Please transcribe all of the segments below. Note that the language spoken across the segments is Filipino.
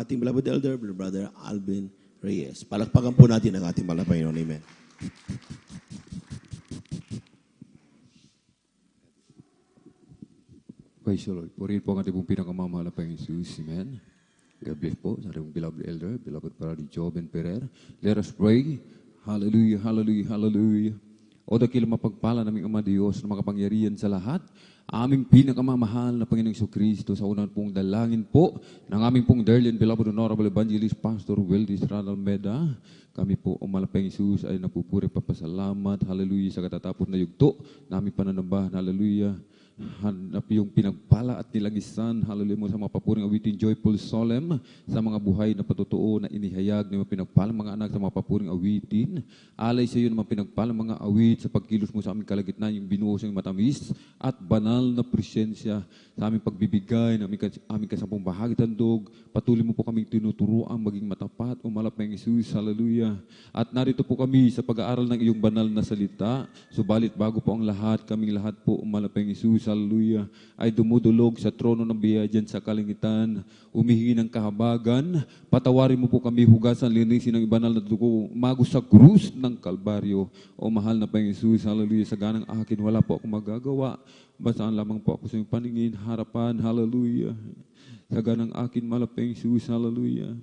ating beloved elder, Brother Alvin Reyes. Palakpakan po natin ang ating mahal na Panginoon. Amen. Praise the Lord. Purihin po ang ating pong pinakamamahal na Panginoon Jesus. Amen. God bless po sa ating beloved elder, beloved Brother Joven Pereira. Let us pray. Hallelujah, hallelujah, hallelujah. O dakil mapagpala naming Ama Diyos na makapangyarihan sa lahat, aming pinakamamahal na Panginoong Kristo sa unang pong dalangin po ng aming pong dearly and beloved Honorable Evangelist Pastor Weldis Almeda. Kami po, O Malapang Jesus, ay napupuri papasalamat, hallelujah, sa katatapos na yugto na aming pananambahan, hallelujah. Hanap yung pinagpala at nilagisan, hallelujah mo sa mga papuring awitin, joyful solemn, sa mga buhay na patutuo na inihayag ng mga pinagpalang mga anak sa mga papuring awitin. Alay sa iyo ng mga pinagpalang mga awit sa pagkilos mo sa aming kalagitnaan, yung binuhos ng matamis at banal na presensya sa aming pagbibigay, na aming kasampung bahagi tandog. Patuloy mo po kaming tinuturuan maging matapat, O Malapang Jesus, hallelujah. At narito po kami sa pag-aaral ng iyong banal na salita. Subalit bago po ang lahat, kaming lahat po, O Malapang Jesus, hallelujah, ay dumudulog sa trono ng biyaya dyan sa kalangitan, umihingi ng kahabagan. Patawarin mo po kami, hugasan, linisin ng banal na dugo, umago sa krus ng Kalbaryo. O mahal na Panginoon Jesus, hallelujah, sa ganang akin wala po akong magagawa. Basaan lamang po ako sa iyong paningin, harapan, hallelujah. Sa ganang akin, mahal na Panginoon Jesus, hallelujah.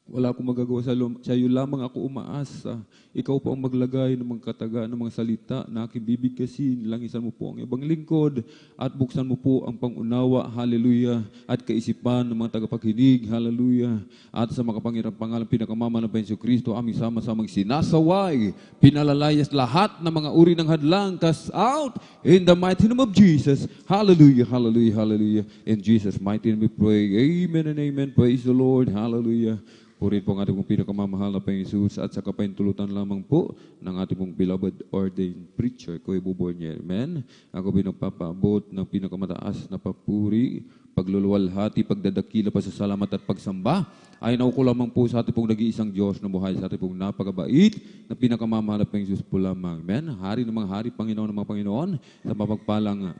Wala akong magagawa sa iyo lamang ako umaasa. Ikaw po ang maglagay ng mga kataga, ng mga salita na aking bibigkasin. Langisan mo po ang ibang lingkod at buksan mo po ang pangunawa, hallelujah, at kaisipan ng mga tagapaghinig, hallelujah. At sa makapangyarang pangalan, pinakamama ng Panginoon Kristo, aming sama-samang sinasaway, pinalalayas lahat ng mga uri ng hadlang, cast out in the mighty name of Jesus. Hallelujah, hallelujah, hallelujah. In Jesus' mighty name we pray. Amen and amen. Praise the Lord. Hallelujah. Purihin po ang ating pong pinakamamahal na Panginoon Jesus at sa kapaintulutan lamang po ng ating pong beloved ordained preacher, Kuya Bubornier. Amen. Ako pinagpapaabot ng pinakamataas na papuri, pagluluwalhati, pagdadakila, pasasalamat at pagsamba ay nauko lamang po sa ating pong nag-iisang Diyos na buhay, sa ating pong napakabait na pinakamamahal na Panginoon Jesus po lamang. Amen. Hari ng mga hari, Panginoon ng mga Panginoon, sa mapagpalang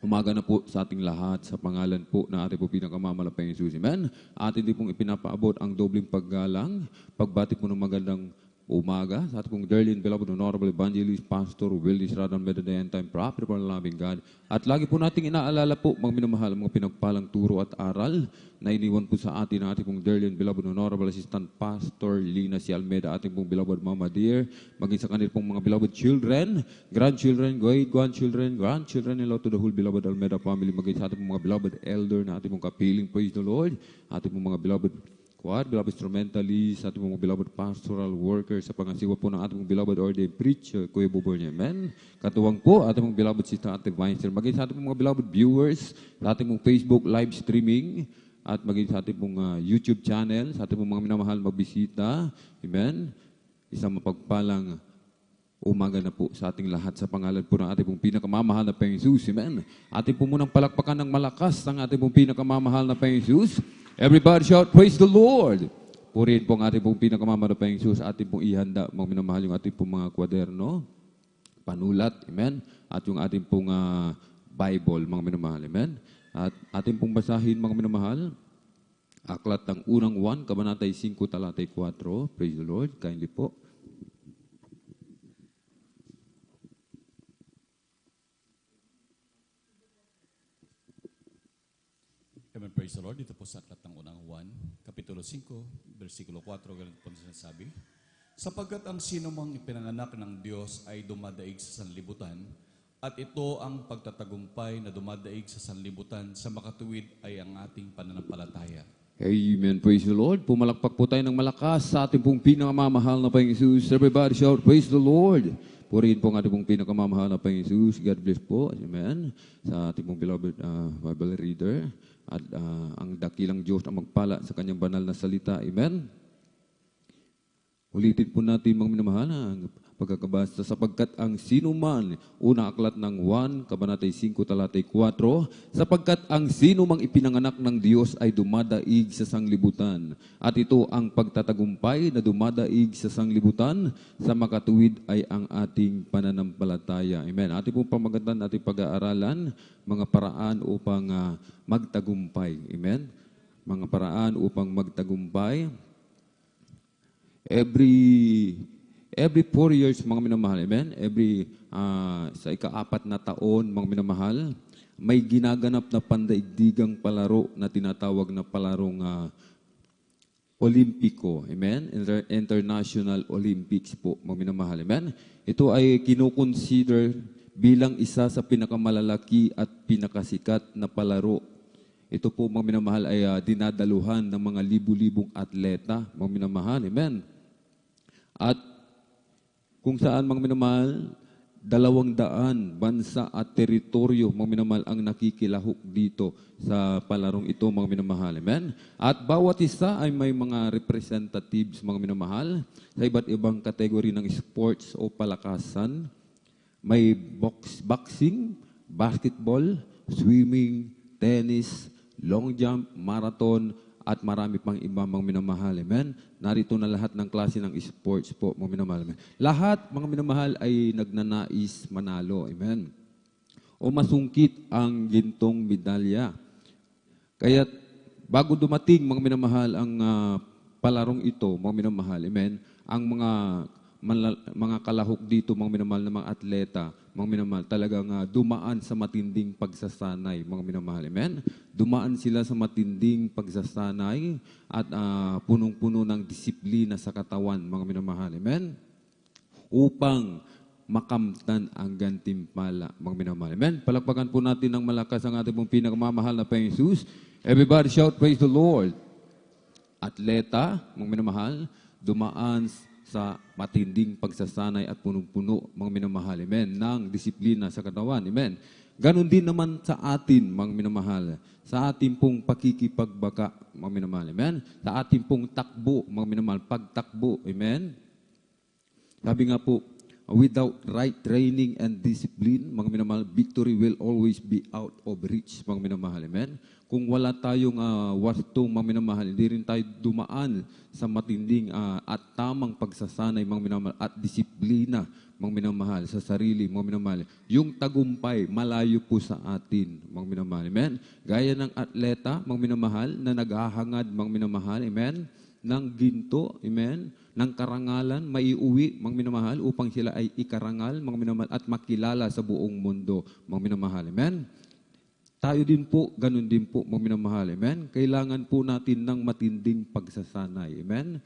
umaga na po sa ating lahat sa pangalan po na ating po pinakamamalaking Jesus. Amen. Atin din pong ipinapaabot ang dobling paggalang, pagbati po ng magandang umaga sa ating pong dearly and beloved Honorable Evangelist Pastor Weldis Almeda, the end time prophet of our loving God. At lagi po nating inaalala po, mga minamahal, mga pinagpalang turo at aral na iniwan po sa atin ng ating pong dearly and beloved Honorable Assistant Pastor Lina C. Almeda, ating pong beloved Mama Dear, maging sa kanil pong mga beloved children, grandchildren, great-grandchildren, grandchildren, and to the whole beloved Almeda family, maging sa ating pong mga beloved elder na ating pong kapiling, praise the Lord, ating pong mga beloved Quad, beloved instrumentalists, ating mga beloved pastoral workers, sa pangasiwa po ng ating mga beloved ordained preacher, Kuya Bubornier. Amen. Katuwang po, ating mga beloved sister, ating Weinster, maging sa ating mga beloved viewers, sa ating mga Facebook live streaming, at maging sa ating pong YouTube channel, sa ating pong mga minamahal magbisita. Amen. Isang mapagpalang umaga na po sa ating lahat sa pangalan po ng ating pong pinakamamahal na Panginoon Jesus. Amen. Ating po munang palakpakan ng malakas ang ating pong pinakamamahal na Panginoon Jesus. Everybody shout, praise the Lord. Purihin po ang ating pong pinakamamahal na Panginoon Jesus. Ating pong ihanda, mga minamahal, yung ating pong mga kwaderno, panulat, amen. At yung ating pong Bible, mga minamahal, amen. At ating pong basahin, mga minamahal, aklat ng unang 1, kabanatay 5, talatay 4. Praise the Lord. Kindly po. Amen, praise the Lord. Dito po sa aklat ng unang 1, kapitulo 5, versikulo 4, ganito po sinasabi. Sapagkat ang sinumang ipinanganak ng Diyos ay dumadaig sa sanlibutan, at ito ang pagtatagumpay na dumadaig sa sanlibutan, sa makatuwid ay ang ating pananampalataya. Amen. Praise the Lord. Pumalakpak po tayo ng malakas sa ating pong pinakamamahal na Panginoon Jesus. Everybody shout, praise the Lord. Purihin po ang ating pong pinakamamahal na Panginoon Jesus. God bless po. Amen. Sa ating pong beloved Bible reader. At ang dakilang Diyos ang magpala sa kanyang banal na salita. Amen. Ulitin po natin mga minamahal ang pagkakabasa. Sapagkat ang sinuman, unang aklat ng 1, kabanatay 5, talatay 4, sapagkat ang sinumang ipinanganak ng Diyos ay dumadaig sa sanglibutan. At ito ang pagtatagumpay na dumadaig sa sanglibutan, sa makatuwid ay ang ating pananampalataya. Amen. Ating pong pamagandan, ating pag-aaralan, mga paraan upang magtagumpay. Amen. mga paraan upang magtagumpay. Every 4 years, mga minamahal, amen? Sa ika-4 na taon, mga minamahal, may ginaganap na pandaigdigang palaro na tinatawag na palarong Olimpiko, amen? International Olympics po, mga minamahal, amen? Ito ay kinukonsider bilang isa sa pinakamalalaki at pinakasikat na palaro. Ito po, mga minamahal, ay dinadaluhan ng mga libu-libong atleta, mga minamahal, amen? At kung saan, mga minamahal, 200 bansa at teritoryo, mga minamahal, ang nakikilahok dito sa palarong ito, mga minamahal. Amen? At bawat isa ay may mga representatives, mga minamahal, sa iba't ibang kategory ng sports o palakasan. May boxing, basketball, swimming, tennis, long jump, marathon, at marami pang iba, mga minamahal. Amen? Narito na lahat ng klase ng sports po, mga minamahal. Amen? Lahat, mga minamahal, ay nagnanais manalo. Amen? O masungkit ang gintong medalya. Kaya bago dumating, mga minamahal, ang palarong ito, mga minamahal, amen, ang mga kalahok dito, mga minamahal na mga atleta, mga minamahal, talagang dumaan sa matinding pagsasanay, mga minamahal, amen? Dumaan sila sa matinding pagsasanay at punong-puno ng disiplina sa katawan, mga minamahal, amen? Upang makamtan ang gantimpala, mga minamahal, amen? Palakpakan po natin ng malakas ang ating pong pinakamamahal na Panginoong Jesus. Everybody shout, praise the Lord. Atleta, mga minamahal, dumaan sa matinding pagsasanay at punong-puno, mga minamahal, amen, ng disiplina sa katawan, amen. Ganon din naman sa atin, mga minamahal, sa ating pong pakikipagbaka, mga minamahal, amen, sa ating pong takbo, mga minamahal, pagtakbo, amen. Sabi nga po, without right training and discipline, mga minamahal, victory will always be out of reach, mga minamahal, amen. Kung wala tayong wastong, mga minamahal, hindi rin tayo dumaan sa matinding at tamang pagsasanay, mga minamahal, at disiplina, mga minamahal, sa sarili, mga minamahal. Yung tagumpay, malayo po sa atin, mga minamahal, amen. Gaya ng atleta, mga minamahal, na naghahangad, mga minamahal, amen, ng ginto, amen, ng karangalan, maiuwi, mga minamahal, upang sila ay ikarangal, mga minamahal, at makilala sa buong mundo, mga minamahal, amen. Tayo din po, ganun din po, mga minamahal, amen. Kailangan po natin ng matinding pagsasanay, amen.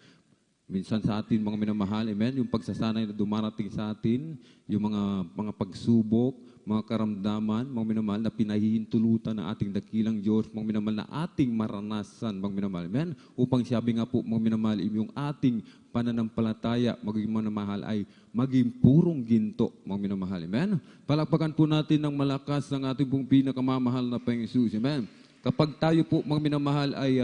Minsan sa atin, mga minamahal, amen, yung pagsasanay na dumarating sa atin, yung mga pagsubok, mga karamdaman, mga minamahal, na pinahihintulutan ng ating dakilang Diyos, mga minamahal, na ating maranasan, mga minamahal, amen. Upang sabi nga po, mga minamahal, yung ating pananampalataya, maging minamahal, ay maging purong ginto, mga minamahal, amen. Palakpakan po natin ng malakas ng ating pong pinakamamahal na Panginoong Jesus, amen. Kapag tayo po, mga minamahal, ay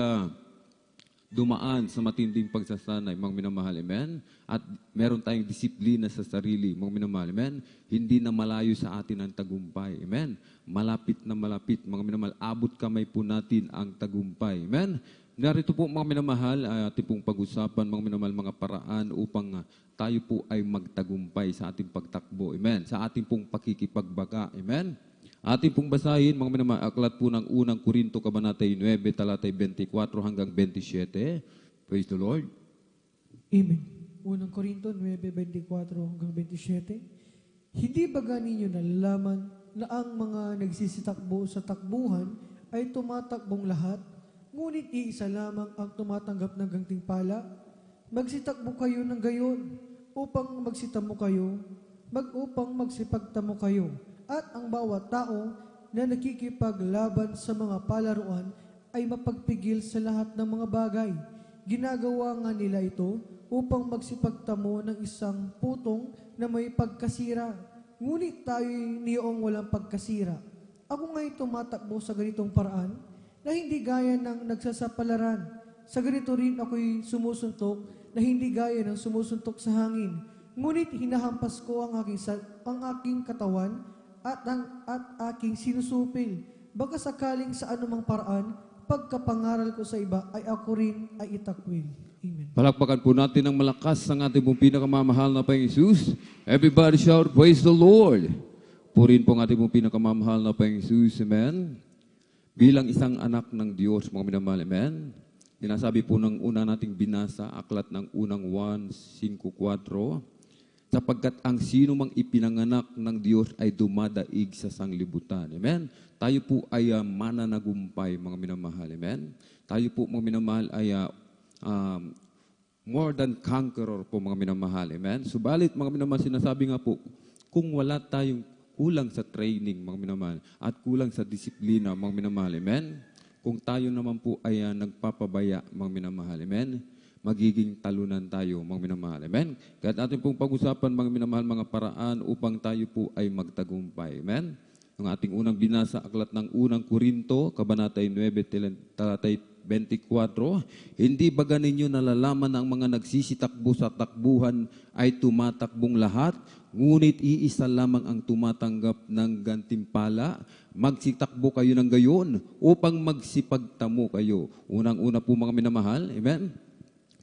dumaan sa matinding pagsasanay, mga minamahal, amen, at meron tayong disiplina sa sarili, mga minamahal, amen, hindi na malayo sa atin ang tagumpay, amen. Malapit na malapit, mga minamahal, abot kamay po natin ang tagumpay, amen. Narito po, mga minamahal, ating pong pag-usapan, mga minamahal, mga paraan upang tayo po ay magtagumpay sa ating pagtakbo, amen, sa ating pong pakikipagbaga, amen. Ating pong basahin, mga minamahal, aklat po ng unang Korinto, Kabanatay 9, talatay 24 hanggang 27. Praise the Lord. Amen. Unang Korinto 9:24 hanggang 27. Hindi ba ninyo nalalaman na ang mga nagsisitakbo sa takbuhan ay tumatakbong lahat, ngunit iisa lamang ang tumatanggap ng gantimpala? Magsitakbo kayo ng gayon upang magsitamo kayo, upang magsipagtamo kayo. At ang bawat tao na nakikipaglaban sa mga palaruan ay mapagpigil sa lahat ng mga bagay. Ginagawa nga nila ito upang magsipagtamo ng isang putong na may pagkasira. Ngunit tayo'y niyong walang pagkasira. Ako nga'y tumatakbo sa ganitong paraan na hindi gaya ng nagsasapalaran. Sa ganito rin ako'y sumusuntok na hindi gaya ng sumusuntok sa hangin. Ngunit hinahampas ko ang aking katawan at aking sinusupil. Baka sakaling sa anumang paraan, pagkapangaral ko sa iba ay ako rin ay itakwil. Amen. Palakpakan po natin ng malakas ang ating pong pinakamamahal na Panginoong Jesus. Everybody shout, praise the Lord. Purihin po ang ating pong pinakamamahal na Panginoong Jesus. Amen. bilang isang anak ng Diyos, mga minamahal, amen? Sinasabi po ng una nating binasa, aklat ng unang 1:5-4, sapagkat ang sino mang ipinanganak ng Diyos ay dumadaig sa sanglibutan. Amen? Tayo po ay mananagumpay, mga minamahal. Amen? Tayo po, mga minamahal, ay more than conqueror po, mga minamahal. Amen? Subalit, mga minamahal, sinasabi nga po, kung wala tayong kulang sa training, mga minamahal, at kulang sa disiplina, mga minamahal. Amen? Kung tayo naman po ay nagpapabaya, mga minamahal. Amen? Magiging talunan tayo, mga minamahal. Amen? Kaya natin pong pag-usapan, mga minamahal, mga paraan upang tayo po ay magtagumpay. Amen? Ang ating unang binasa, aklat ng unang Korinto, Kabanata 9, talatay 24, hindi baga ninyo nalalaman na ang mga nagsisitakbo sa takbuhan ay tumatakbong lahat, ngunit iisa lamang ang tumatanggap ng gantimpala. Magsitakbo kayo ng gayon upang magsipagtamo kayo. Unang-una po, mga minamahal, amen?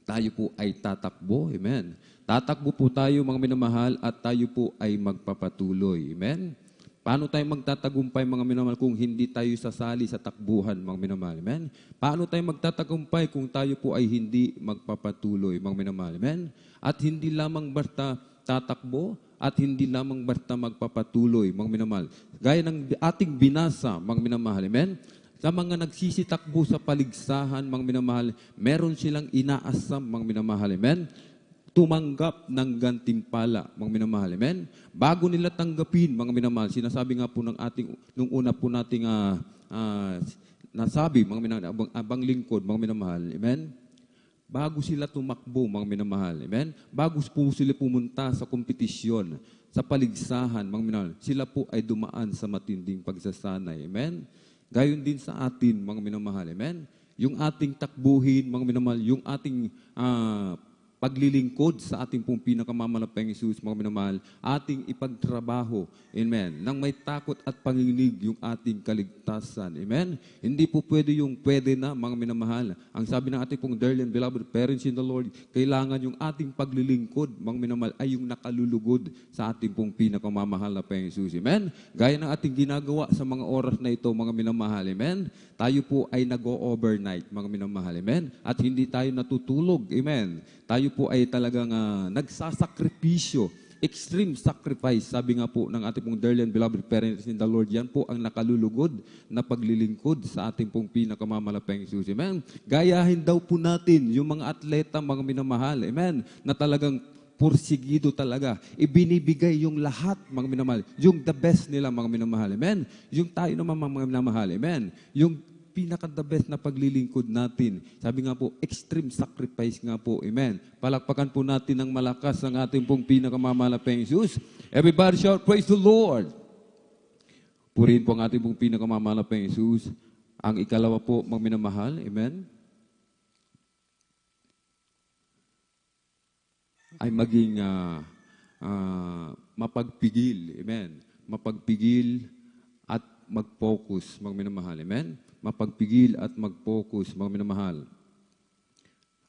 Tayo po ay tatakbo, amen? Tatakbo po tayo, mga minamahal, at tayo po ay magpapatuloy, amen? Paano tayo magtatagumpay, mga minamahal, kung hindi tayo sasali sa takbuhan, mga minamahal, amen? Paano tayo magtatagumpay kung tayo po ay hindi magpapatuloy, mga minamahal, amen? At hindi lamang basta tatakbo, at hindi lamang basta magpapatuloy, mga minamahal. Gaya ng ating binasa, mga minamahal, amen? Sa mga nagsisitakbo sa paligsahan, mga minamahal, meron silang inaasam, mga minamahal, amen? Tumanggap ng gantimpala, mga minamahal, amen? Bago nila tanggapin, mga minamahal, sinasabi nga po ng ating, nung una po nating nasabi, mga minamahal, abang lingkod, mga minamahal, amen? Bago sila tumakbo, mga minamahal, amen? Bago po sila pumunta sa kompetisyon, sa paligsahan, mga minamahal, sila po ay dumaan sa matinding pagsasanay, amen? Gayon din sa atin, mga minamahal, amen? Yung ating takbuhin, mga minamahal, yung ating paglilingkod sa ating pong pinakamamalapang Jesus, mga minamahal, ating ipagtrabaho, amen, nang may takot at panginginig yung ating kaligtasan, amen. Hindi po pwede na, mga minamahal. Ang sabi ng ating pong dearly and beloved parents in the Lord, kailangan yung ating paglilingkod, mga minamahal, ay yung nakalulugod sa ating pong pinakamamahal na Panginoong Jesus, amen. Gaya ng ating ginagawa sa mga oras na ito, mga minamahal, amen. Tayo po ay nag-overnight, mga minamahal, amen. At hindi tayo natutulog, amen. Tayo po ay talagang nagsasakripisyo, extreme sacrifice. Sabi nga po ng ating pong dearly and beloved parents in the Lord, yan po ang nakalulugod na paglilingkod sa ating pong pinakamamalapang Jesus. Amen? Gayahin daw po natin yung mga atleta, mga minamahal. Amen? Na talagang pursigido talaga. Ibinibigay yung lahat, mga minamahal. Yung the best nila, mga minamahal. Amen? Yung tayo naman, mga minamahal. Amen? Yung pinaka-the best na paglilingkod natin. Sabi nga po, extreme sacrifice nga po. Amen. Palakpakan po natin ng malakas ang ating pong pinakamamahal Jesus. Everybody shout, praise the Lord. Purihin po ang ating pong pinakamamahal Jesus. Ang ikalawa po, mga minamahal. Amen. Ay maging mapagpigil. Amen. Mapagpigil at mag-focus, mga minamahal. Amen. Mapagpigil at mag-focus, mga minamahal.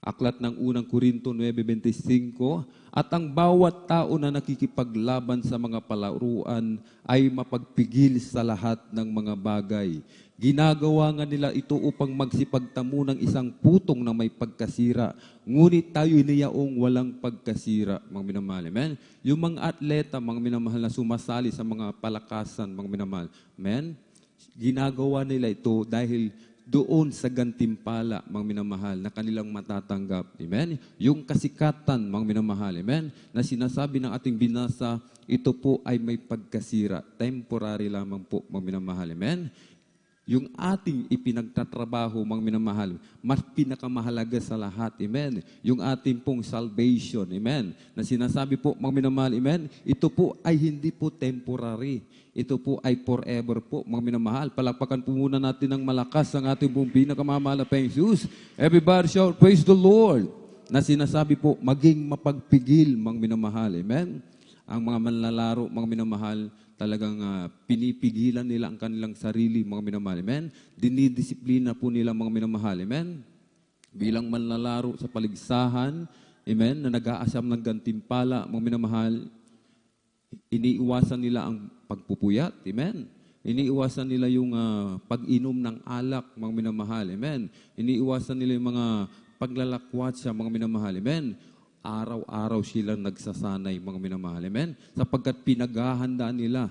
Aklat ng unang Korinto 9:25, at ang bawat tao na nakikipaglaban sa mga palaruan ay mapagpigil sa lahat ng mga bagay. Ginagawa nga nila ito upang magsipagtamo ng isang putong na may pagkasira. Ngunit tayo niyaong walang pagkasira, mga minamahal. Amen? Yung mga atleta, mga minamahal, na sumasali sa mga palakasan, mga minamahal. Amen? Ginagawa nila ito dahil doon sa gantimpala, mga minamahal, na kanilang matatanggap. Amen? Yung kasikatan, mga minamahal, amen, na sinasabi ng ating binasa, ito po ay may pagkasira. Temporary lamang po, mga minamahal. Amen? Yung ating ipinagtatrabaho, mga minamahal, mas pinakamahalaga sa lahat. Amen? Yung ating pong salvation. Amen? Na sinasabi po, mga minamahal, amen, ito po ay hindi po temporary. Ito po ay forever po, mga minamahal. Palakpakan po muna natin ng malakas ang ating pong pinakamamahal na Jesus. Everybody shout, praise the Lord. Na sinasabi po, maging mapagpigil, mga minamahal. Amen? Ang mga manlalaro, mga minamahal, talagang pinipigilan nila ang kanilang sarili, mga minamahal. Amen? Dinidisiplina po nila, mga minamahal. Amen? Bilang manlalaro sa paligsahan, amen, na nag-aasam ng gantimpala, mga minamahal, iniiwasan nila ang pagpupuyat. Amen? Iniiwasan nila yung pag-inom ng alak, mga minamahal. Amen. Iniiwasan nila yung mga paglalakwat sa mga minamahal. Amen. Araw-araw silang nagsasanay, mga minamahal. Amen. Sapagkat pinaghahandaan nila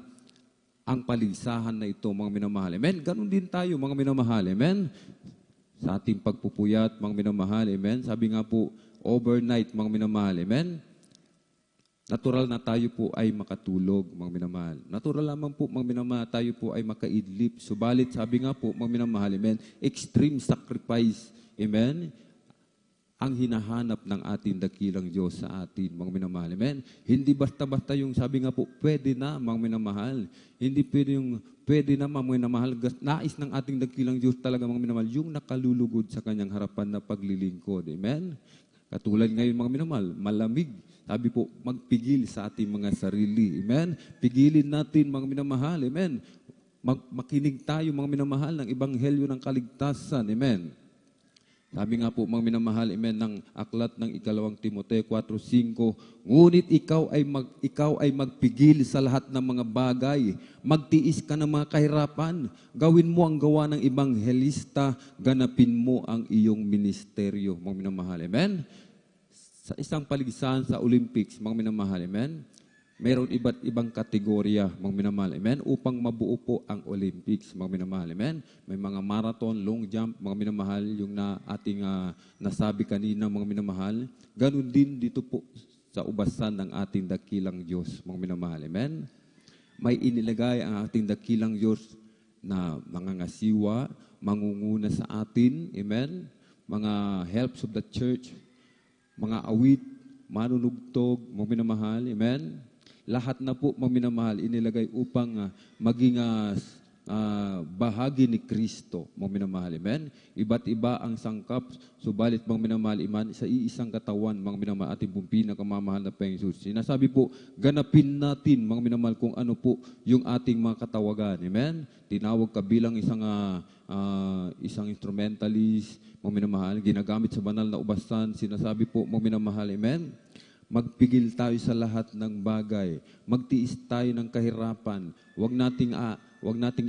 ang paligsahan na ito, mga minamahal. Amen. Ganon din tayo, mga minamahal. Amen. Sa ating pagpupuyat, mga minamahal. Amen. Sabi nga po, overnight, mga minamahal. Amen. Natural na tayo po ay makatulog, mga minamahal. Natural lamang po, mga minamahal, tayo po ay makaidlip. Subalit, sabi nga po, mga minamahal, amen, extreme sacrifice, amen, ang hinahanap ng ating dakilang Diyos sa atin, mga minamahal, amen. Hindi basta-basta yung sabi nga po, pwede na, mga minamahal. Hindi pwede yung, pwede na, mga minamahal. Nais ng ating dakilang Diyos talaga, mga minamahal, yung nakalulugod sa kanyang harapan na paglilingkod, amen. Katulad ngayon, mga minamahal, malamig. Sabi po, magpigil sa ating mga sarili. Amen? Pigilin natin, mga minamahal. Amen? Makinig tayo, mga minamahal, ng ebanghelyo ng kaligtasan. Amen? Sabi nga po, mga minamahal, amen, ng aklat ng 2 Timoteo 4:5, ngunit ikaw ay magpigil sa lahat ng mga bagay. Magtiis ka ng mga kahirapan. Gawin mo ang gawa ng ebanghelista. Ganapin mo ang iyong ministeryo, mga minamahal. Amen? Sa isang paligsahan sa Olympics, mga minamahal, amen, mayroon iba't ibang kategorya, mga minamahal, amen, upang mabuo po ang Olympics, mga minamahal, amen. May mga marathon, long jump, mga minamahal, yung ating nasabi kanina, mga minamahal. Ganun din dito po sa ubasan ng ating dakilang Diyos, mga minamahal, amen. May inilagay ang ating dakilang Diyos na mga ngasiwa, mangunguna sa atin, amen, mga helps of the church, mga awit, manunugtog, mga minamahal, amen. Lahat na po, mga minamahal, inilagay upang maging bahagi ni Kristo, mga minamahal, amen. Iba't iba ang sangkap, subalit, mga minamahal, iman, sa iisang katawan, mga minamahal, ating pong pinakamamahal na Panginoon. Sinasabi po, ganapin natin, mga minamahal, kung ano po yung ating mga katawagan, amen. Tinawag ka bilang isang instrumentalist, mga minamahal, ginagamit sa banal na ubasan, sinasabi po, mga minamahal, amen. Magpigil tayo sa lahat ng bagay. Magtiis tayo ng kahirapan. Huwag nating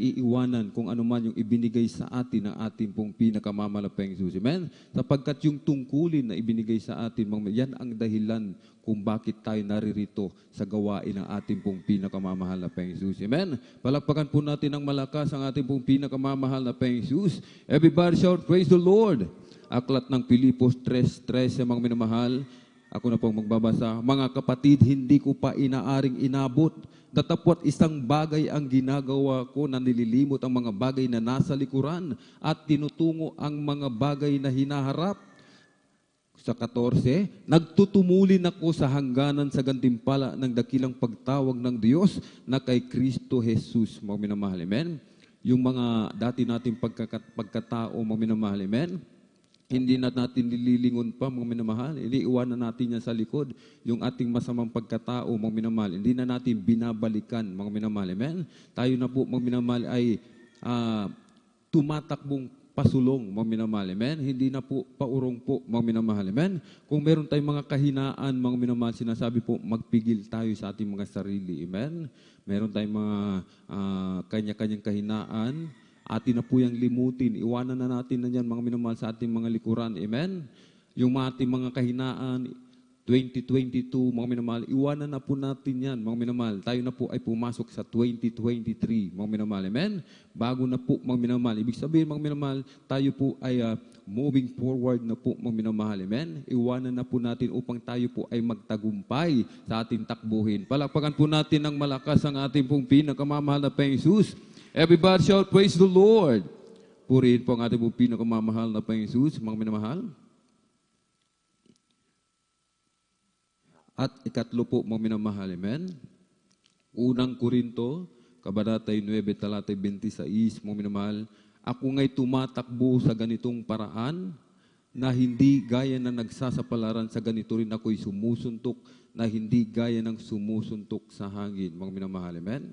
iiwanan kung ano man yung ibinigay sa atin ng ating pong pinakamamalapang Jesus. Amen? Sapagkat yung tungkulin na ibinigay sa atin, yan ang dahilan kung bakit tayo naririto sa gawain ng ating pong pinakamamahal na Panginoon. Amen? Palakpakan po natin ng malakas ang ating pong pinakamamahal na Panginoon. Everybody shout, praise the Lord. Aklat ng Pilipos 3:13, mga minamahal. Ako na pong magbabasa. Mga kapatid, hindi ko pa inaaring inabot. Datapwat isang bagay ang ginagawa ko na nililimot ang mga bagay na nasa likuran at tinutungo ang mga bagay na hinaharap. Sa 14, nagtutumulin ako sa hangganan sa gantimpala ng dakilang pagtawag ng Diyos na kay Kristo Jesus, mga minamahal. Amen? Yung mga dati nating pagkatao, mga minamahal. Amen? Hindi na natin nililingon pa, mga minamahal. Iniiwanan natin yan sa likod. Yung ating masamang pagkatao, mga minamahal. Hindi na natin binabalikan, mga minamahal. Amen? Tayo na po, mga minamahal, ay tumatakbong pasulong, mga minamahal. Amen? Hindi na po paurong po, mga minamahal. Amen? Kung meron tayong mga kahinaan, mga minamahal, sinasabi po, magpigil tayo sa ating mga sarili. Amen? Meron tayong mga kanya-kanyang kahinaan. Atin na po yung limutin. Iwanan na natin na yan, mga minamahal, sa ating mga likuran. Amen? Yung ating mga kahinaan, 2022, mga minamahal, iwanan na po natin yan, mga minamahal. Tayo na po ay pumasok sa 2023, mga minamahal. Amen? Bago na po, mga minamahal. Ibig sabihin, mga minamahal, tayo po ay moving forward na po, mga minamahal. Amen? Iwanan na po natin upang tayo po ay magtagumpay sa ating takbuhin. Palakpakan po natin ng malakas ang ating pong pinakamamahal na Panginoon Jesus. Everybody shout, praise the Lord. Purihin po ang ating pong pinakamamahal na Panginoon Jesus, mga minamahal. At ikatlo po, mga minamahal, amen. Unang Korinto, Kabanata 9, Talata 26, mga minamahal, ako nga'y tumatakbo sa ganitong paraan na hindi gaya na nagsasapalaran sa ganito rin ako'y sumusuntok na hindi gaya ng sumusuntok sa hangin, mga minamahal, amen.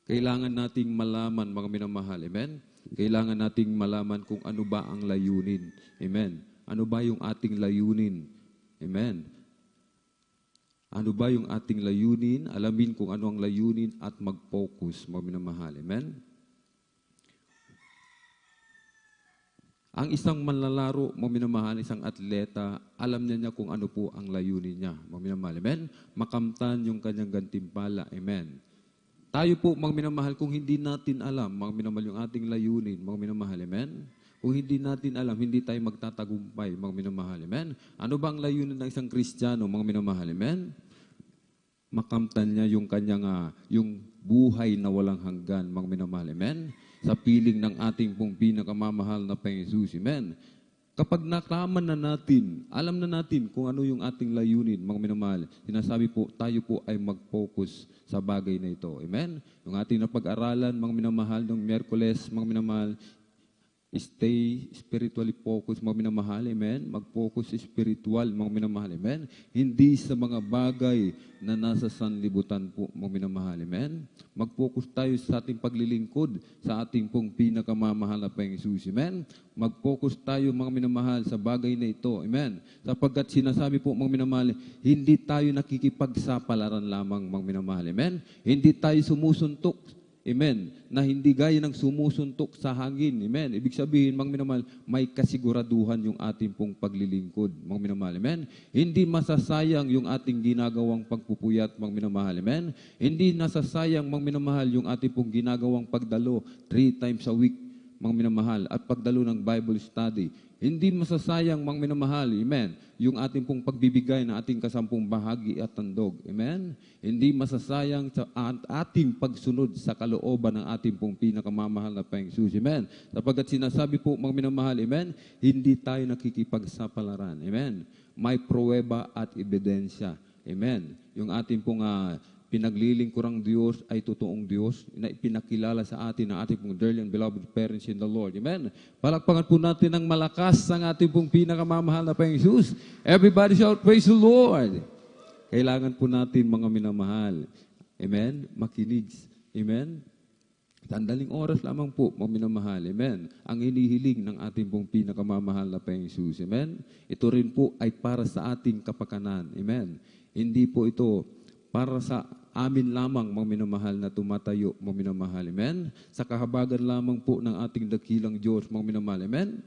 Kailangan nating malaman, mga minamahal, amen? Kailangan nating malaman kung ano ba ang layunin, amen? Ano ba yung ating layunin, amen? Ano ba yung ating layunin? Alamin kung ano ang layunin at mag-focus, mga minamahal. Amen? Ang isang manlalaro, mga minamahal, isang atleta, alam niya kung ano po ang layunin niya, mga minamahal. Amen? Makamtan yung kanyang gantimpala. Amen? Tayo po, mga minamahal, kung hindi natin alam, mga minamahal, yung ating layunin, mga minamahal. Amen? Kung hindi natin alam, hindi tayo magtatagumpay, mga minamahal. Amen? Ano ba ang layunin ng isang Kristiyano, mga minamahal? Amen? Makamtan niya yung kanyang, yung buhay na walang hanggan, mga minamahal. Amen? Sa piling ng ating pong pinakamamahal na Panginoon Jesus. Amen? Kapag naklaman na natin, alam na natin kung ano yung ating layunin, mga minamahal, sinasabi po, tayo po ay mag-focus sa bagay na ito. Amen? Yung ating napag-aralan, mga minamahal, ng Miyerkules, mga minamahal, stay spiritually focused, mga minamahal. Amen? Mag-focus spiritual, mga minamahal. Amen? Hindi sa mga bagay na nasa sanlibutan po, mga minamahal. Amen? Mag-focus tayo sa ating paglilingkod sa ating pong pinakamamahal na Panginoon Jesus. Amen? Mag-focus tayo, mga minamahal, sa bagay na ito. Amen? Sapagkat sinasabi po, mga minamahal, hindi tayo nakikipagsapalaran lamang, mga minamahal. Amen? Hindi tayo sumusuntok. Amen. Na hindi gaya ng sumusuntok sa hangin. Amen. Ibig sabihin, mga minamahal, may kasiguraduhan yung ating pong paglilingkod. Mga minamahal. Amen. Hindi masasayang yung ating ginagawang pagpupuyat, mga minamahal. Amen. Hindi nasasayang, mga minamahal, yung ating pong ginagawang pagdalo 3 times a week, mga minamahal, at pagdalo ng Bible study. Hindi masasayang, mga minamahal, amen, yung ating pong pagbibigay na ating kasampung bahagi at tandog, amen. Hindi masasayang sa ating pagsunod sa kalooban ng ating pong pinakamamahal na Panginoon Jesus, amen. Sapagkat sinasabi po, mga minamahal, amen, hindi tayo nakikipagsapalaran, amen. May pruweba at ebidensya, amen. Yung ating pong pinaglilingkurang Diyos ay totoong Diyos na ipinakilala sa atin ng ating pong dearly and beloved parents in the Lord. Amen. Palakpakan po natin ng malakas ang ating pong pinakamamahal na Panginoon Jesus. Everybody shout, praise the Lord. Kailangan po natin, mga minamahal, amen, makinig. Amen. Sandaling oras lamang po, mga minamahal. Amen. Ang hinihiling ng ating pong pinakamamahal na Panginoon Jesus. Amen. Ito rin po ay para sa ating kapakanan. Amen. Hindi po ito para sa amin lamang, mga minamahal, na tumatayo, mga minamahal. Amen? Sa kahabagan lamang po ng ating dakilang Diyos, mga minamahal. Amen?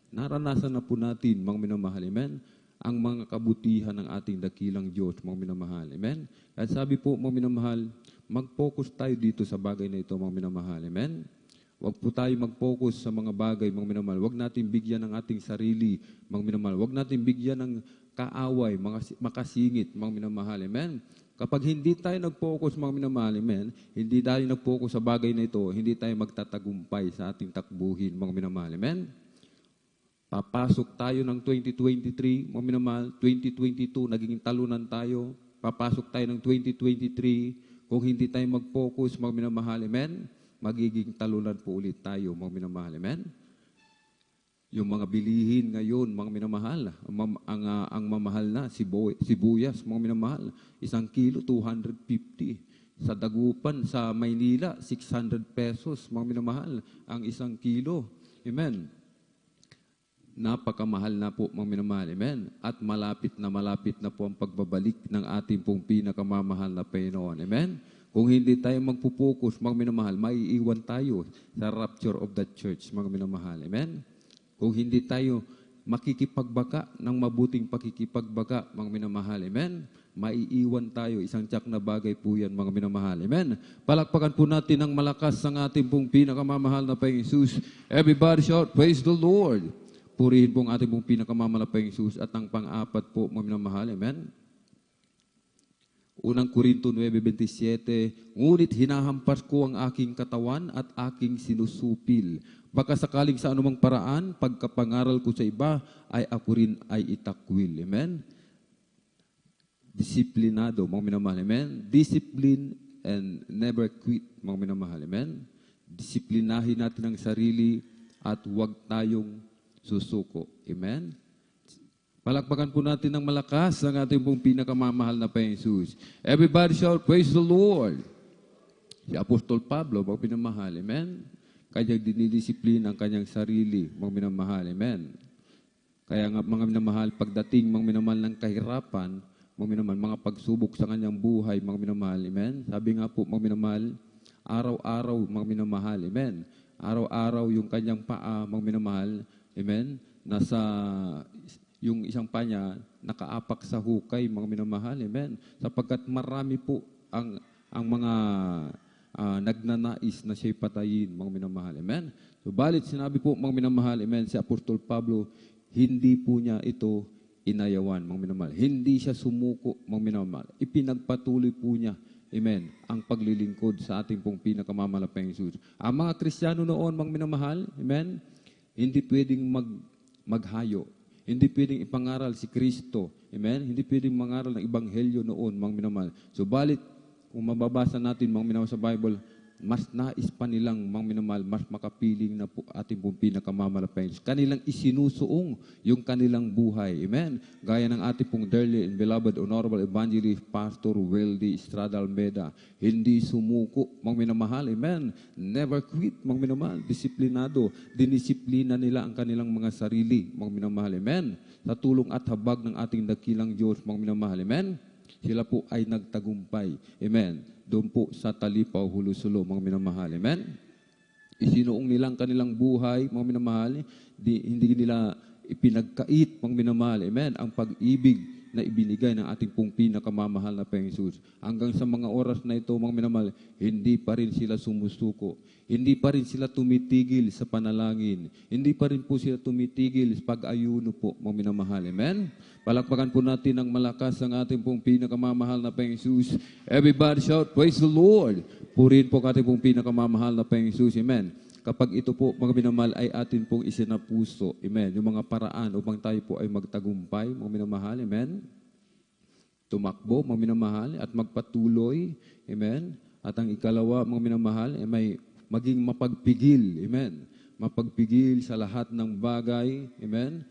Naranasan na po natin, mga minamahal. Amen? Ang mga kabutihan ng ating dakilang Diyos, mga minamahal. Amen? At sabi po, mga minamahal, mag-focus tayo dito sa bagay na ito, mga minamahal. Amen? Huwag po tayo mag-focus sa mga bagay, mga minamahal. Huwag natin bigyan ng ating sarili, mga minamahal. Huwag natin bigyan ng kaaway, makasingit, mga minamahal. Amen? Kapag hindi tayo nag-focus, mga minamahal, amen, hindi tayo nag-focus sa bagay na ito, hindi tayo magtatagumpay sa ating takbuhin, mga minamahal, amen. Papasok tayo ng 2023, mga minamahal, 2022, naging talunan tayo. Papasok tayo ng 2023, kung hindi tayo mag-focus, mga minamahal, amen, magiging talunan po ulit tayo, mga minamahal, amen. Yung mga bilihin ngayon, mga minamahal, ang mamahal na, sibuyas, mga minamahal, 1 kilo, 250. Sa Dagupan, sa Maynila, 600 pesos, mga minamahal, ang 1 kilo. Amen. Napakamahal na po, mga minamahal. Amen. At malapit na po ang pagbabalik ng ating pong pinakamamahal na Panginoon. Amen. Kung hindi tayo magpupokus, mga minamahal, maiiwan tayo sa rapture of the church, mga minamahal. Amen. Kung hindi tayo makikipagbaka ng mabuting pakikipagbaka, mga minamahal. Amen? Maiiwan tayo. Isang tiyak na bagay po yan, mga minamahal. Amen? Palakpakan po natin ng malakas ang ating pong pinakamamahal na Panginoon Jesus. Everybody shout, praise the Lord. Purihin po ang ating pong pinakamamahal na Panginoon Jesus. At ang pang-apat po, mga minamahal. Amen? Unang Korinto 9:27, ngunit hinahampas ko ang aking katawan at aking sinusupil. Baka sakaling sa anumang paraan, pagkapangaral ko sa iba, ay ako rin ay itakwil. Amen? Disiplinado, mga minamahal. Amen? Discipline and never quit, mga minamahal. Amen? Disiplinahin natin ang sarili at huwag tayong susuko. Amen? Palakpakan po natin ng malakas ang ating pong pinakamamahal na Panginoon Jesus. Everybody shout, praise the Lord. Si Apostol Pablo, mga pinamahal, amen? Kanyang dinidisiplina ang kanyang sarili, mga minamahal, amen? Kaya nga, mga minamahal, pagdating, mga minamahal, ng kahirapan, mga minamahal, mga pagsubok sa kanyang buhay, mga minamahal. Amen? Sabi nga po, mga minamahal, araw-araw, mga minamahal. Amen? Araw-araw yung kanyang paa, mga minamahal. Amen? Nasa, yung isang pa niya, nakaapak sa hukay, mga minamahal. Amen? Sapagkat marami po ang mga nagnanais na siya'y patayin, mga minamahal. Amen? So, balit sinabi po, mga minamahal, amen, si Apostol Pablo, hindi po niya ito inayawan, mga minamahal. Hindi siya sumuko, mga minamahal. Ipinagpatuloy po niya, amen, ang paglilingkod sa ating pong pinakamamalapayang Jesus. Ang mga Kristiyano noon, mga minamahal, amen, hindi pwedeng maghayo. Hindi pwedeng ipangaral si Kristo. Amen? Hindi pwedeng mangaral ng Ebanghelyo noon, mga minamahal. So, balit, kung mababasa natin, mga minamahal, sa Bible, mas nais pa nilang, mga minamahal, mas makapiling na po ating pong pinakamamalapayang. Kanilang isinusuong yung kanilang buhay. Amen? Gaya ng ating pong dearly and beloved Honorable Evangelist Pastor Weldy Estrada Almeda. Hindi sumuko, mga minamahal. Amen? Never quit, mga minamahal. Disiplinado. Dinisiplina nila ang kanilang mga sarili, mga minamahal. Amen? Sa tulong at habag ng ating dakilang Diyos, mga minamahal. Amen? Sila po ay nagtagumpay. Amen? Doon po sa Talipaw, Hulusulo, mga minamahal. Amen? Isinuong nila ang kanilang buhay, mga minamahal. Hindi nila ipinagkait, mga minamahal. Amen? Ang pag-ibig na ibinigay ng ating pong pinakamamahal na Panginoong Jesus. Hanggang sa mga oras na ito, mga minamahal, hindi pa rin sila sumusuko. Hindi pa rin sila tumitigil sa panalangin. Hindi pa rin po sila tumitigil sa pag-ayuno po, mga minamahal. Amen? Palakpakan po natin ng malakas ang ating pong pinakamamahal na Panginoong Jesus. Everybody shout, praise the Lord. Purihin po ang ating pong pinakamamahal na Panginoong Jesus. Amen? Kapag ito po, mga minamahal, ay atin pong isinapuso. Amen? Yung mga paraan upang tayo po ay magtagumpay, mga minamahal. Amen? Tumakbo, mga minamahal, at magpatuloy. Amen? At ang ikalawa, mga minamahal, ay may maging mapagpigil. Amen? Mapagpigil sa lahat ng bagay. Amen?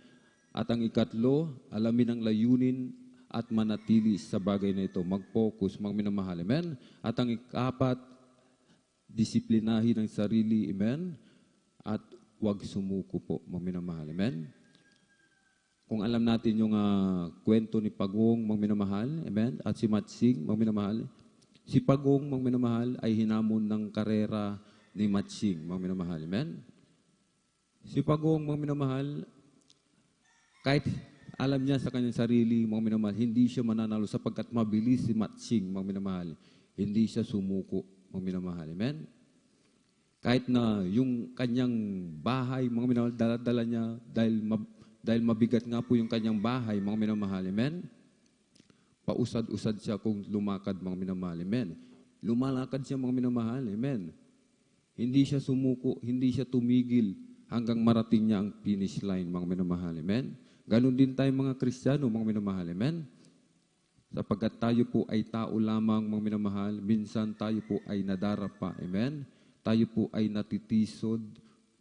At ang ikatlo, alamin ang layunin at manatili sa bagay na ito. Mag-focus, mga minamahal. Amen? At ang ikapat, disiplinahin ang sarili. Amen? At huwag sumuko po, mga minamahal. Amen? Kung alam natin yung kwento ni Pagong, mga minamahal. Amen? At si Matsing, mga minamahal. Si Pagong, mga minamahal, ay hinamon ng karera ni Matsing, mga minamahal. Amen? Si Pagong, mga minamahal, kahit alam niya sa kanyang sarili, mga minamahal, hindi siya mananalo sapagkat mabilis si Matsing, mga minamahal. Hindi siya sumuko, mga minamahal. Amen? Kahit na yung kanyang bahay, mga minamahal, dala-dala niya dahil mabigat nga po yung kanyang bahay, mga minamahal. Amen? Pausad-usad siya kung lumakad, mga minamahal. Amen? Lumalakad siya, mga minamahal. Amen? Hindi siya sumuko, hindi siya tumigil hanggang marating niya ang finish line, mga minamahal. Amen? Ganon din tayo mga Kristiyano, mga minamahal. Amen? Sapagkat tayo po ay tao lamang, mga minamahal, minsan tayo po ay nadarapa. Amen? Tayo po ay natitisod,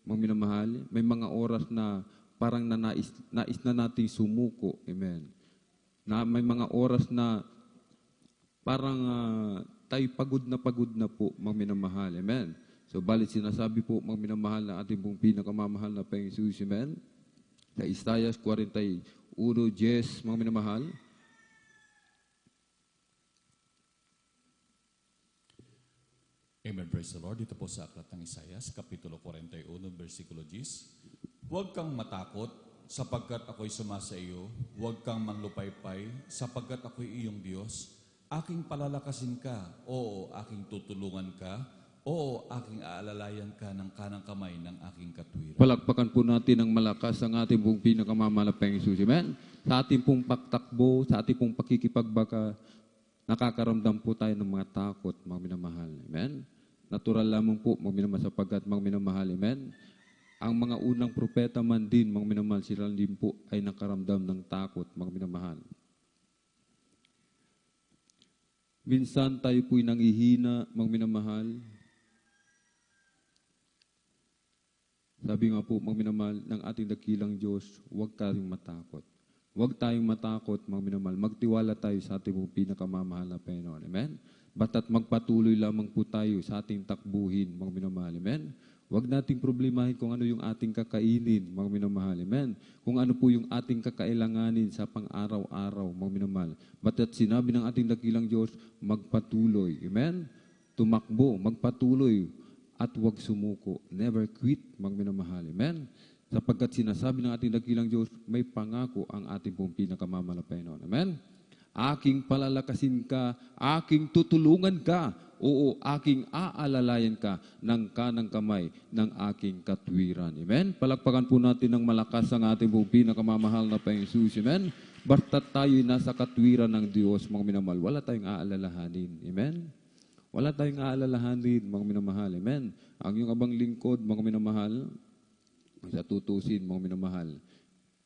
mga minamahal. May mga oras na parang nais na nating sumuko. Amen? Na may mga oras na parang tayo pagod na po, mga minamahal. Amen? So, balit sinasabi po, mga minamahal, na ating pong pinakamamahal na Panginoong Jesus. Amen? Sa Isaiah 41:10, mga minamahal. Amen, praise the Lord. Dito po sa aklat ng Isaiah, Kapitulo 41, versikulo 10. Huwag kang matakot, sapagkat ako'y sumasa iyo. Huwag kang manlupaypay, sapagkat ako'y iyong Diyos. Aking palalakasin ka, oo, aking tutulungan ka, oo, aking aalalayan ka ng kanang kamay ng aking katwiran. Palakpakan po natin ng malakas ang ating pong pinakamalapayang Jesus. Amen? Sa ating pong pagtakbo, sa ating pong pakikipagbaka, nakakaramdam po tayo ng mga takot, mga minamahal. Amen? Natural lamang po, mga minamahal, sapagkat mga minamahal. Amen? Ang mga unang propeta man din, mga minamahal, sila din po ay nakaramdam ng takot, mga minamahal. Minsan tayo po'y nangihina, mga minamahal. Sabi nga po, mga minamahal, ng ating dakilang Diyos, huwag tayong matakot. Huwag tayong matakot, mga minamahal. Magtiwala tayo sa ating pinakamamahal na Panginoon. Amen? Bata't magpatuloy lamang po tayo sa ating takbuhin, mga minamahal. Amen? Huwag nating problemahin kung ano yung ating kakainin, mga minamahal. Amen? Kung ano po yung ating kakailanganin sa pang-araw-araw, mga minamahal. Bata't sinabi ng ating dakilang Diyos, magpatuloy. Amen? Tumakbo, magpatuloy, at huwag sumuko. Never quit, mga minamahal. Amen? Sapagkat sinasabi ng ating dakilang Diyos, may pangako ang ating pong pinakamamalapay noon. Amen? Aking palalakasin ka, aking tutulungan ka, oo, aking aalalayan ka ng kanang kamay ng aking katwiran. Amen? Palakpakan po natin ng malakas ang ating pong pinakamamahal na Panginoong Jesus. Amen? Basta't tayo'y nasa katwiran ng Diyos, mga minamahal, wala tayong aalalahanin. Amen? Wala tayong aalalahanin, mga minamahal. Amen? Ang iyong abang lingkod, mga minamahal, sa tutusin, mga minamahal,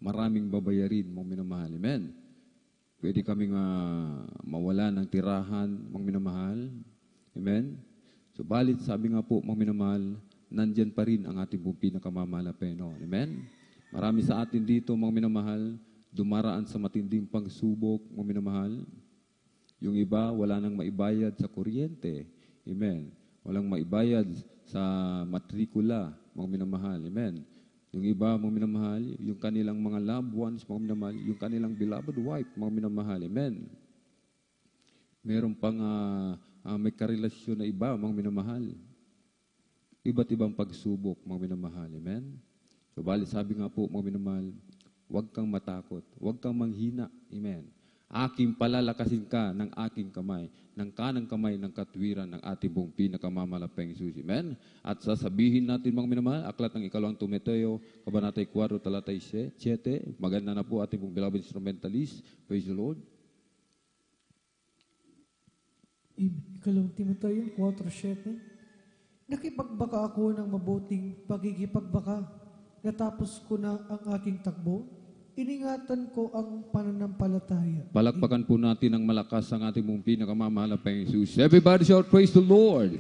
maraming babayarin, mga minamahal. Amen? Pwede kaming mawala ng tirahan, mga minamahal. Amen? Subalit, sabi nga po, mga minamahal, nandyan pa rin ang ating pong pinakamamahal na Panginoon. Amen? Marami sa atin dito, mga minamahal, dumaraan sa matinding pagsubok, mga minamahal. Yung iba, wala nang maibayad sa kuryente. Amen? Walang maibayad sa matrikula, mga minamahal. Amen? Yung iba, mga minamahal, yung kanilang mga loved ones, mga minamahal, yung kanilang beloved wife, mga minamahal. Amen? Meron pang may karelasyon na iba, mga minamahal. Iba't ibang pagsubok, mga minamahal. Amen? So, bali, sabi nga po, mga minamahal, huwag kang matakot, huwag kang manghina. Amen? Aking palalakasin ka ng aking kamay, ng kanang kamay ng katwiran ng ating pong pinakamamalapang Jesus. Amen? At sasabihin natin, mga minamahal, aklat ng ikalawang Timoteo, kabanatay 4, talatay 7. Maganda na po ating pong beloved instrumentalist. Praise the Lord. Ikalawang Timoteo 4:7. Nakipagbaka ako ng mabuting pagkikipagbaka. Natapos ko na ang aking takbo. Iningatan ko ang pananampalataya. Palakpakan po natin ng malakas ang ating mong pinakamamahal na Panginoong Jesus. Everybody shout, praise the Lord.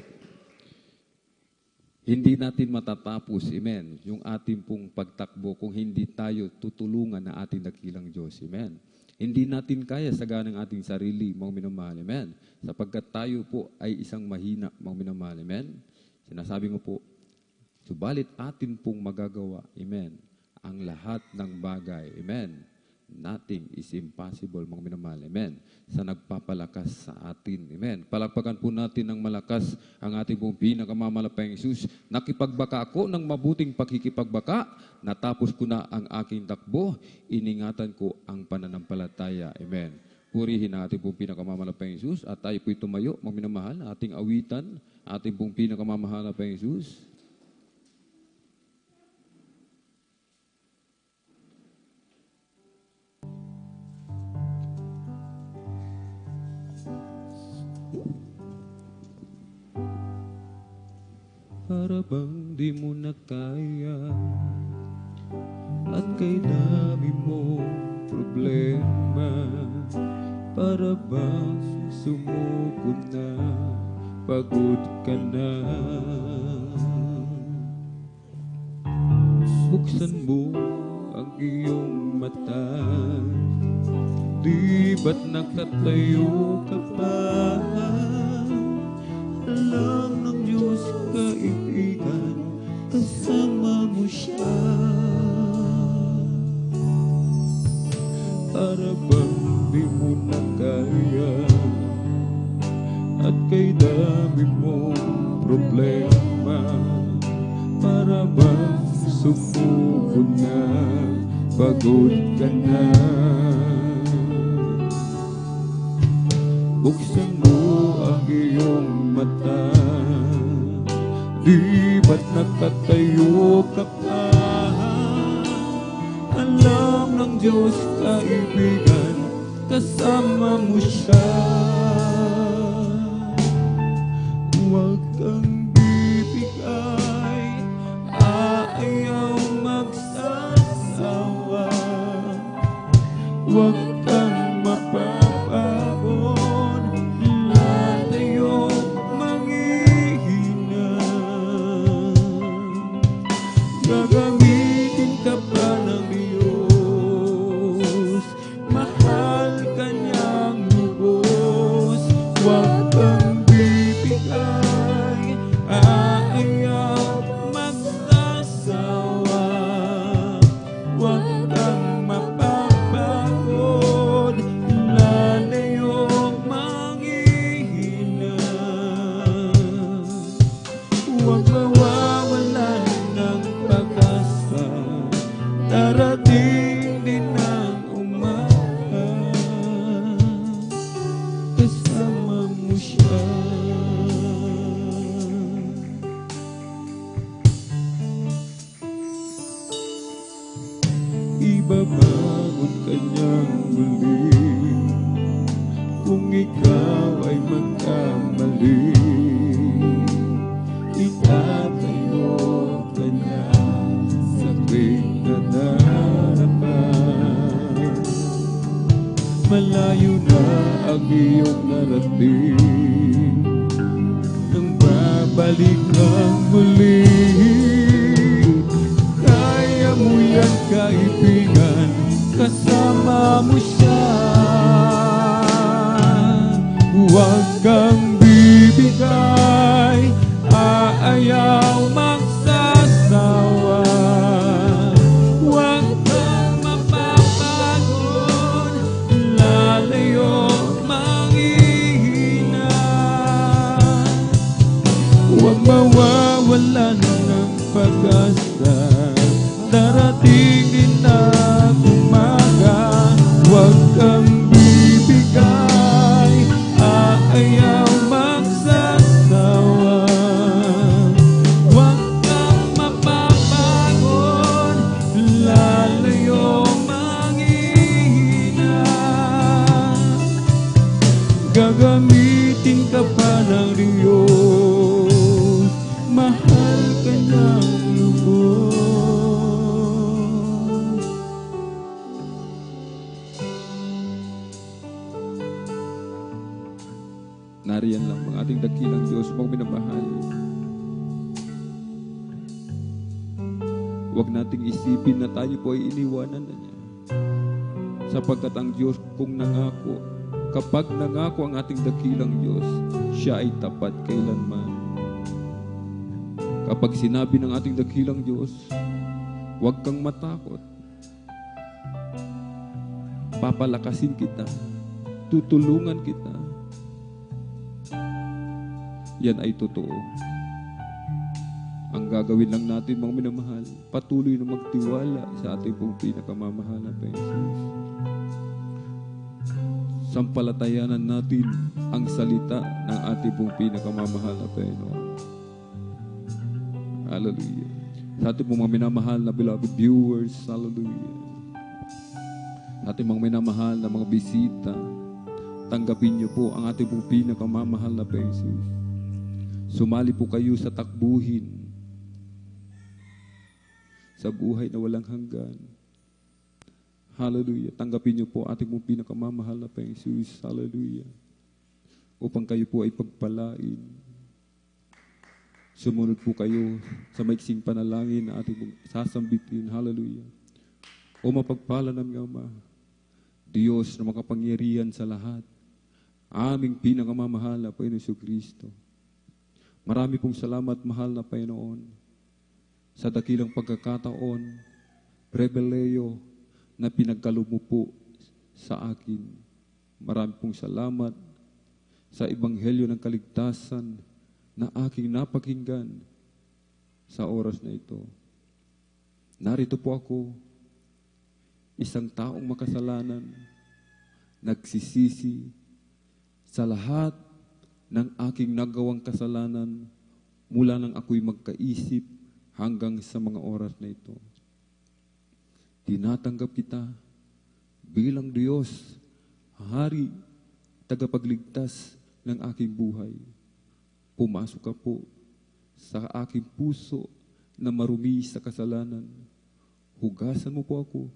Hindi natin matatapos, amen, yung ating pong pagtakbo kung hindi tayo tutulungan ng ating dakilang Diyos, amen. Hindi natin kaya saganang ating sarili, mga minamahal, amen. Sapagkat tayo po ay isang mahina, mga minamahal, amen. Sinasabi ko po, subalit atin pong magagawa, amen, ang lahat ng bagay. Amen. Nothing is impossible, mga minamahal. Amen. Sa nagpapalakas sa atin. Amen. Palakpakan po natin ng malakas ang ating pong pinakamamalapang Jesus. Nakipagbaka ako ng mabuting pakikipagbaka. Natapos ko na ang aking takbo. Iningatan ko ang pananampalataya. Amen. Purihin ang ating pong pinakamamalapang Jesus. At tayo po'y tumayo, mga minamahal, ating awitan, ating pong pinakamamahal na Jesus. Para bang di mo na kaya at kay dami mo problema, para bang sumuko na, pagod ka na. Buksan mo ang iyong mata, di ba't nakatayo ka pa? Alam ng Diyos kaibigan, kasama mo siya. Para bang di mo na kaya at kay dami mong problema, para bang sumuko na, pagod ka na. Buksan mo ang iyong mata, di ba't nakatayo ka pa? Alam ng Diyos kaibigan, kasama mo siya. Huwag kang bibigay, ayaw magsasawa. Huwag kang mapapagod, lalayo manghihina. Gagamitin ka pa ng Diyos, mahal ka niyang lubos. Huwag kang bibigay, Huwag mawawalan ng pag-asa, darating din ang umaga, kasama mo siya. Ibabangon ka niyang muli kung ikaw ay magkamali. Itatayo ka niya sa tuwing harapan. Malayo na ang iyong narating, nang babalik kang muli. Kaya mo yan, kaibigan, kasama mo siya. Huwag kang bibigay, aayaw magsasawa. Huwag kang mapapagod, lalayo manghihina. Huwag mawawalan ng pag-asa, darating din ang umaga. Huwag kang bibigay, aayaw magsasawa. Huwag kang mapapagod, lalayo manghihina. Gagamitin ka pa ng Diyos, mahal ka niyang lubos. Nariyan lang ang ating dakilang Diyos, mga minamahal. Huwag nating isipin na tayo po ay iniwanan na niya, sapagkat ang Diyos kung nangako, kapag nangako ang ating dakilang Diyos, siya ay tapat kailanman. Kapag sinabi ng ating dakilang Diyos, huwag kang matakot, papalakasin kita, tutulungan kita, yan ay totoo. Ang gagawin lang natin, mga minamahal, patuloy na magtiwala sa ating pong pinakamamahal na Jesus. Sampalatayanan natin ang salita ng ating pong pinakamamahal na Panginoon. Hallelujah. Sa ating pong mga minamahal na beloved viewers, hallelujah. Sa ating mga minamahal na mga bisita, tanggapin niyo po ang ating pong pinakamamahal na Jesus. Sumali po kayo sa takbuhin sa buhay na walang hanggan. Hallelujah. Tanggapin niyo po ating mong pinakamamahal na Jesus. Hallelujah. Upang kayo po ay pagpalain. Sumunod po kayo sa maiksing panalangin na ating mong sasambitin. Hallelujah. O mapagpala namin Ama, Diyos na makapangyarihan sa lahat, aming pinakamamahal na Panginoon Kristo. Marami pong salamat, mahal na Panginoon, sa dakilang pagkakataon, pribileyo na pinagkaloob mo po sa akin. Marami pong salamat sa ebanghelyo ng kaligtasan na aking napakinggan sa oras na ito. Narito po ako, isang taong makasalanan, nagsisisi sa lahat ng aking nagawang kasalanan mula nang ako'y magkaisip hanggang sa mga oras na ito. Tinatanggap kita bilang Diyos, Hari, tagapagligtas ng aking buhay. Pumasok ka po sa aking puso na marumi sa kasalanan. Hugasan mo po ako,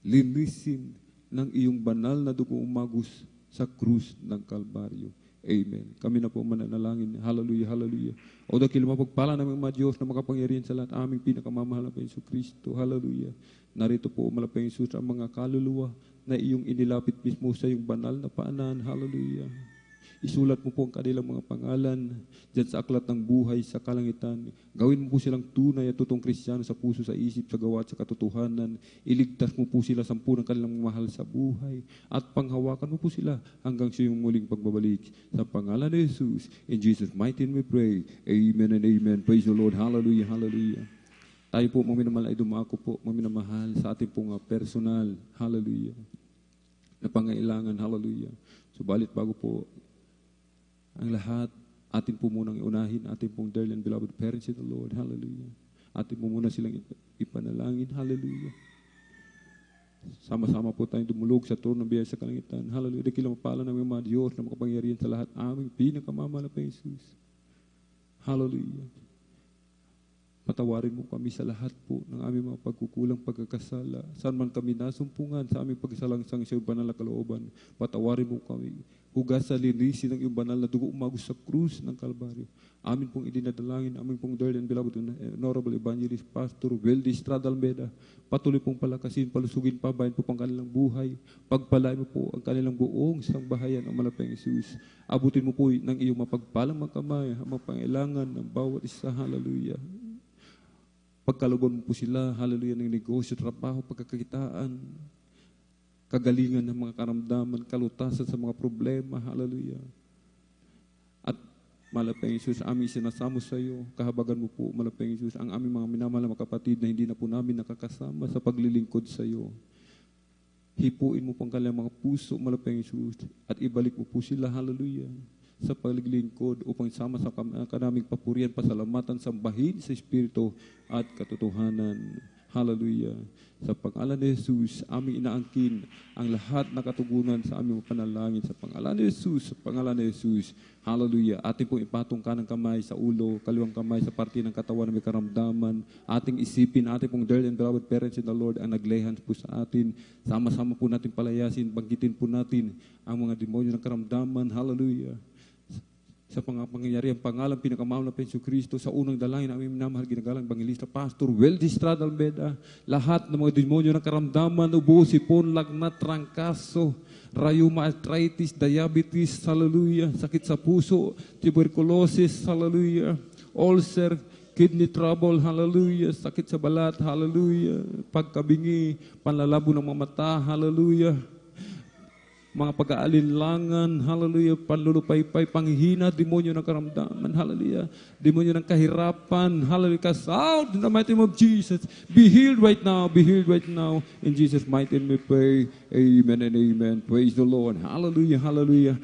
linisin ng iyong banal na dugo umagos sa krus ng Kalbaryo. Amen. Kami na po mananalangin. Hallelujah, hallelujah. O dakil mapagpala namin mga Diyos na makapangyarihan sa lahat, aming pinakamamahal na Panginoon Kristo. Hallelujah. Narito po malapang Jesus ang mga kaluluwa na iyong inilapit mismo sa iyong banal na paanan. Hallelujah. Isulat mo po ang kanilang mga pangalan dyan sa aklat ng buhay sa kalangitan. Gawin mo po silang tunay at totoong Kristiyano sa puso, sa isip, sa gawa at sa katotohanan. Iligtas mo po sila sampu ng kanilang mahal sa buhay. At panghawakan mo po sila hanggang sa iyong muling pagbabalik. Sa pangalan ni Jesus, in Jesus' mighty name we pray. Amen and amen. Praise the Lord. Hallelujah, hallelujah. Tayo po, mga minamahal, ay dumako po, mga minamahal, sa ating pong personal, hallelujah, na pangailangan, hallelujah. Subalit bago po, ang lahat, atin po munang iunahin, atin pong dear and beloved parents in the Lord, hallelujah. Atin po muna silang ipanalangin, hallelujah. Sama-sama po tayong dumulog sa trono ng biyaya sa kalangitan, hallelujah. Dakilang mapala ng mga Diyos na makapangyarihan sa lahat, aming pinakamamahal na Jesus, hallelujah. Patawarin mo kami sa lahat po ng aming mga pagkukulang, pagkakasala. Saan man kami nasumpungan sa aming pagsalangsang sa iyong banal na kalooban. Patawarin mo kami. Hugasan, linisin ng iyong banal na dugo umagos sa krus ng Kalbaryo. Amin pong idinadalangin, amin pong dear and beloved Honorable Evangelist Pastor Weldy Estrada Almeda. Patuloy pong palakasin, palusugin, pabayan po pang kanilang buhay. Pagpalain mo po ang kanilang buong sambahayan ang malapang Jesus. Abutin mo po ng iyong mapagpalang mga kamay, ang mga pangailangan ng bawat isa. Hallelujah. Pagkaluban mo po sila, hallelujah, ng negosyo, trabaho, pagkakakitaan, kagalingan ng mga karamdaman, kalutasan sa mga problema, hallelujah. At malapang Jesus, aming sinasamo sa iyo, kahabagan mo po, malapang Jesus, ang aming mga minamahal na mga kapatid na hindi na po namin nakakasama sa paglilingkod sa iyo. Hipuin mo po ang kanilang mga puso, malapang Jesus, at ibalik mo po sila, hallelujah, sa paglilingkod upang sama sa kanaming papurihan, pasalamatan, sambahin sa Espiritu at katotohanan. Hallelujah. Sa pangalan ni Jesus, aming inaangkin ang lahat na katugunan sa aming panalangin. Sa pangalan ni Jesus, sa pangalan ni Jesus. Hallelujah. Ating pong ipatong kanang kamay sa ulo, kaliwang kamay sa parte ng katawan na may karamdaman. Ating isipin, ating pong dear and beloved parents in the Lord ang naglehans po sa atin. Sama-sama po natin palayasin, banggitin po natin ang mga demonyo ng karamdaman. Hallelujah. Sa pangyayari ang pangalan pinakamahal na Penso Kristo, sa unang dalangin aming minamahal ginagalang Evangelista Pastor Weldy Estrada Almeda, lahat ng mga demonyo ng karamdaman, ubo, sipon, lagnat, trangkaso, rheuma, arthritis, diabetes, hallelujah, sakit sa puso, tuberculosis, hallelujah, ulcer, kidney trouble, hallelujah, sakit sa balat, hallelujah, pagkabingi, panlalabo ng mga mata, hallelujah, mga pag-aalinlangan, hallelujah, panlulupaypay, panghihina, demonyo ng karamdaman, hallelujah, demonyo ng kahirapan, hallelujah, cast out in the mighty name of Jesus. Be healed right now, be healed right now. In Jesus' mighty name we pray. Amen and amen. Praise the Lord. Hallelujah, hallelujah.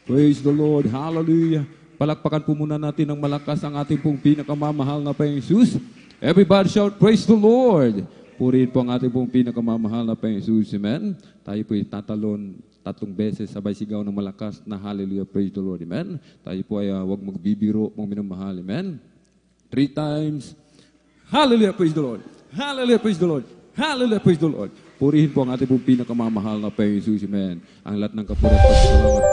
Praise the Lord. Hallelujah. Palakpakan po muna natin ng malakas ang ating pong pinakamamahal na Panginoong Jesus. Everybody shout, praise the Lord. Purihin po ang ating pong pinakamamahal na Panginoong Jesus. Amen. Tayo po tatalon 3 beses sabay sigaw ng malakas na hallelujah, praise the Lord. Amen. Tayo po ay huwag magbibiro, mga minamahal. Amen. 3 times. Hallelujah, praise the Lord. Hallelujah, praise the Lord. Hallelujah, praise the Lord. Purihin po ang ating pong pinakamamahal na Panginoong Jesus. Amen. Ang lahat ng kapurihan at salamat.